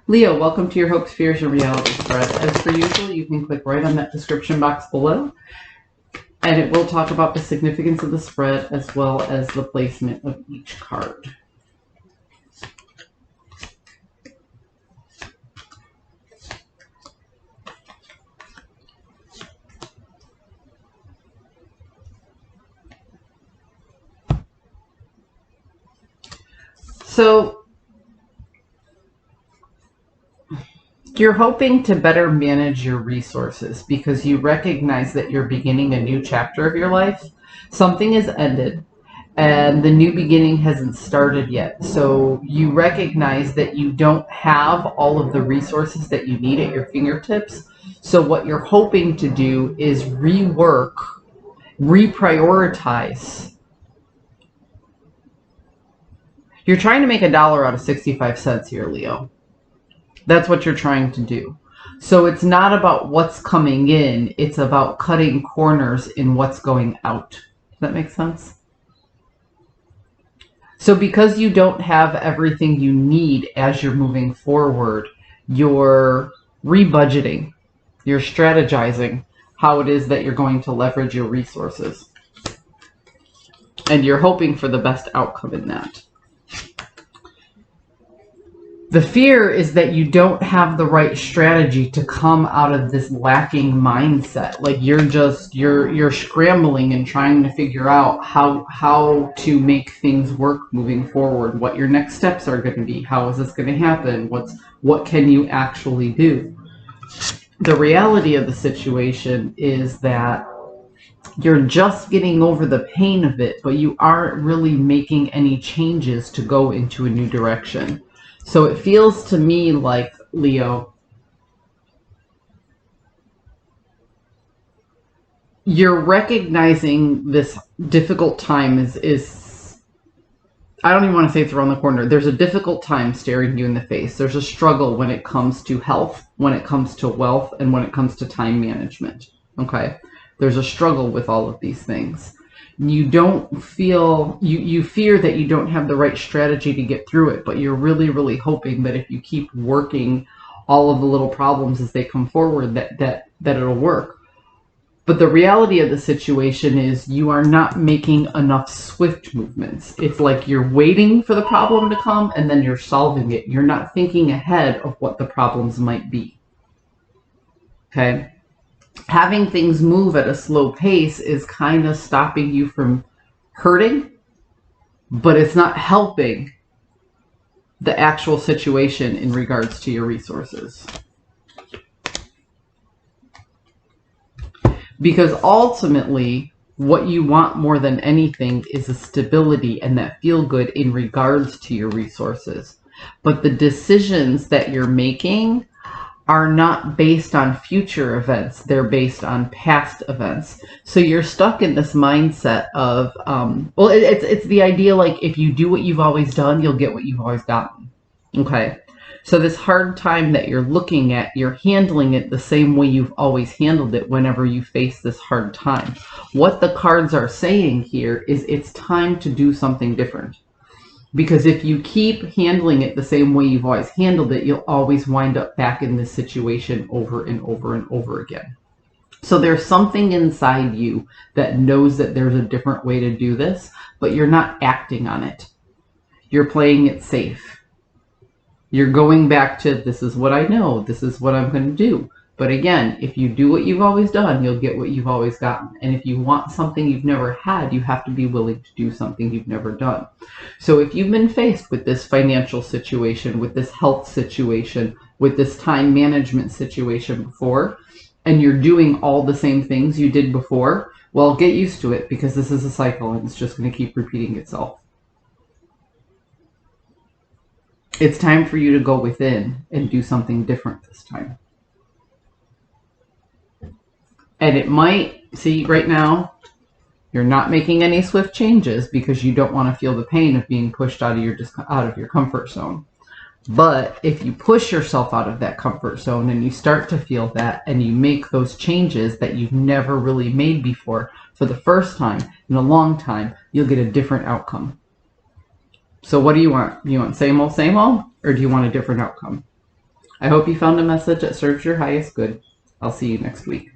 Leo, welcome to your Hopes, Fears, and Reality spread. As per usual, you can click right on that description box below, and it will talk about the significance of the spread as well as the placement of each card. So, you're hoping to better manage your resources because you recognize that you're beginning a new chapter of your life. Something has ended and the new beginning hasn't started yet. So you recognize that you don't have all of the resources that you need at your fingertips. So what you're hoping to do is rework, reprioritize. You're trying to make $1 out of 65 cents here, Leo. That's what you're trying to do. So it's not about what's coming in, it's about cutting corners in what's going out. Does that make sense? So because you don't have everything you need as you're moving forward, you're rebudgeting, you're strategizing how it is that you're going to leverage your resources. And you're hoping for the best outcome in that. The fear is that you don't have the right strategy to come out of this lacking mindset. Like you're scrambling and trying to figure out how to make things work moving forward, what your next steps are going to be, how is this going to happen, what can you actually do. The reality of the situation is that you're just getting over the pain of it, but you aren't really making any changes to go into a new direction. So it feels to me like, Leo, you're recognizing this difficult time is I don't even want to say it's around the corner. There's a difficult time staring you in the face. There's a struggle when it comes to health, when it comes to wealth, and when it comes to time management. Okay? There's a struggle with all of these things. You don't feel, you fear that you don't have the right strategy to get through it, but you're really, really hoping that if you keep working all of the little problems as they come forward, that it'll work. But the reality of the situation is you are not making enough swift movements. It's like you're waiting for the problem to come and then you're solving it. You're not thinking ahead of what the problems might be. Okay? Having things move at a slow pace is kind of stopping you from hurting, but it's not helping the actual situation in regards to your resources. Because ultimately, what you want more than anything is a stability and that feel good in regards to your resources. But the decisions that you're making are not based on future events. They're based on past events. So you're stuck in this mindset of, well, it's the idea like if you do what you've always done, you'll get what you've always gotten. Okay. So this hard time that you're looking at, you're handling it the same way you've always handled it whenever you face this hard time. What the cards are saying here is it's time to do something different. Because if you keep handling it the same way you've always handled it, you'll always wind up back in this situation over and over and over again. So there's something inside you that knows that there's a different way to do this, but you're not acting on it. You're playing it safe. You're going back to, this is what I know, this is what I'm going to do. But again, if you do what you've always done, you'll get what you've always gotten. And if you want something you've never had, you have to be willing to do something you've never done. So if you've been faced with this financial situation, with this health situation, with this time management situation before, and you're doing all the same things you did before, well, get used to it because this is a cycle and it's just going to keep repeating itself. It's time for you to go within and do something different this time. And it might, see right now, you're not making any swift changes because you don't want to feel the pain of being pushed out of your comfort zone. But if you push yourself out of that comfort zone and you start to feel that and you make those changes that you've never really made before for the first time in a long time, you'll get a different outcome. So what do you want? Do you want same old, or do you want a different outcome? I hope you found a message that serves your highest good. I'll see you next week.